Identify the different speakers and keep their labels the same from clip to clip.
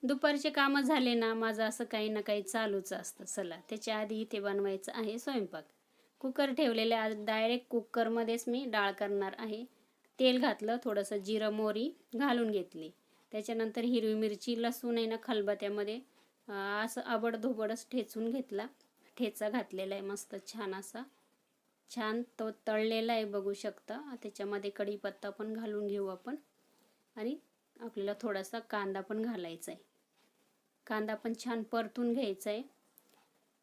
Speaker 1: दुपारचे कामं झाले ना, माझं असं काही ना काही चालूच असतं. चला त्याच्या आधी इथे बनवायचं आहे स्वयंपाक. कुकर ठेवलेले, आज डायरेक्ट कुकरमध्येच मी डाळ करणार आहे. तेल घातलं, थोडंसं जिरं मोहरी घालून घेतली. त्याच्यानंतर हिरवी मिरची लसूण आहे ना खलबत्त्यामध्ये असं आबडधोबडच ठेचून घेतला. ठेचा घातलेला आहे मस्त छान असा. छान तो तळलेला आहे बघू शकता. त्याच्यामध्ये कढीपत्ता पण घालून घेऊ आपण आणि आपल्याला थोडासा कांदा पण घालायचा आहे. कांदा पण छान परतून घ्यायचा आहे.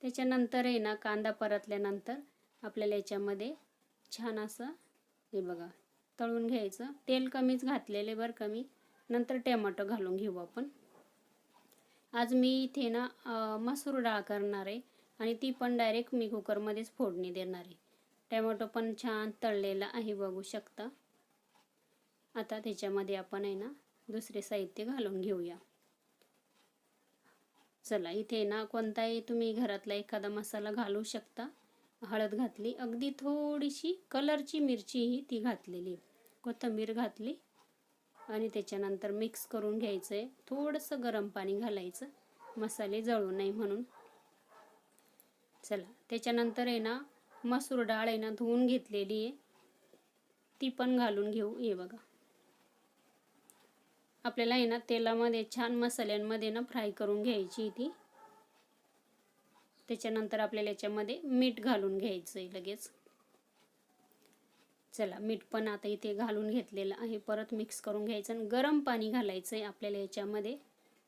Speaker 1: त्याच्यानंतर आहे ना, कांदा परतल्यानंतर आपल्याला याच्यामध्ये छान असं हे बघा तळून घ्यायचं. तेल कमीच घातलेले बरं कमी. नंतर टोमॅटो घालून घेऊ आपण. आज मी इथे ना मसूर डाळ करणार आहे आणि ती पण डायरेक्ट मी कुकरमध्येच फोडणी देणार आहे. टोमॅटो पण छान तळलेला आहे बघू शकता. आता त्याच्यामध्ये आपण आहे ना दुसरे साहित्य घालून घेऊया. चला इथे ना कोणताही तुम्ही घरातला एखादा मसाला घालू शकता. हळद घातली, अगदी थोडीशी कलरची मिरची ही ती घातलेली, कोथिंबीर घातली आणि त्याच्यानंतर मिक्स करून घ्यायचं आहे. थोडंसं गरम पाणी घालायचं मसाले जळू नये म्हणून. चला त्याच्यानंतर आहे ना मसूर डाळ आहे ना धुवून घेतलेली आहे, ती पण घालून घेऊ. हे बघा आपल्याला आहे ना तेलामध्ये छान मसाल्यांमध्ये ना फ्राय करून घ्यायची ती. त्याच्यानंतर आपल्याला याच्यामध्ये मीठ घालून घ्यायचं आहे लगेच. चला मीठ पण आता इथे घालून घेतलेलं आहे. परत मिक्स करून घ्यायचं आणि गरम पाणी घालायचं आहे आपल्याला याच्यामध्ये.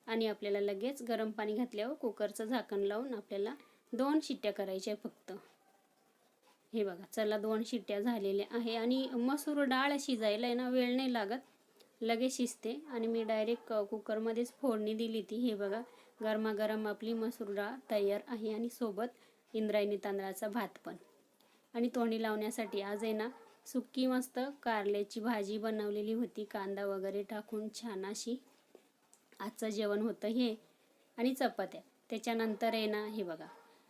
Speaker 1: आणि आपल्याला लगेच गरम पाणी घातल्यावर कुकरचं झाकण लावून आपल्याला 2 शिट्ट्या करायच्या फक्त. हे बघा चला 2 शिट्ट्या झालेल्या आहे आणि मसूर डाळ शिजायला आहे ना वेळ नाही लागत, लगेच शिजते. आणि मी डायरेक्ट कुकरमध्येच फोडणी दिली ती. हे बघा गरमागरम आपली मसूर डाळ तयार आहे आणि सोबत इंद्रायणी तांदळाचा भात पण. आणि तोंडी लावण्यासाठी आज आहे ना सुक्की मस्त कारल्याची भाजी बनवलेली होती, कांदा वगैरे टाकून छान अशी. आजचं जेवण होतं हे आणि चपात्या. त्याच्यानंतर आहे ना हे बघा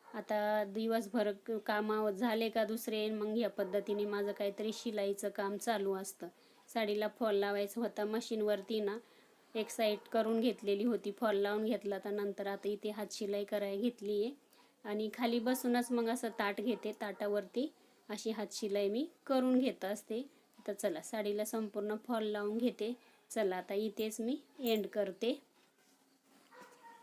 Speaker 1: आता दिवसभर कामावर झाले का दुसरे, मग या पद्धतीने माझं काहीतरी शिलाईचं काम चालू असतं. साडीला फॉल लावायचं होता मशीनवरती ना, एक साईड करून घेतलेली होती, फॉल लावून घेतला. तर नंतर आता इथे हात शिलाई करायला घेतली आहे आणि खाली बसूनच मग असं ताट घेते, ताटावरती अशी हात शिलाई मी करून घेत असते. तर चला साडीला संपूर्ण फॉल लावून घेते. चला आता इथेच मी एंड करते.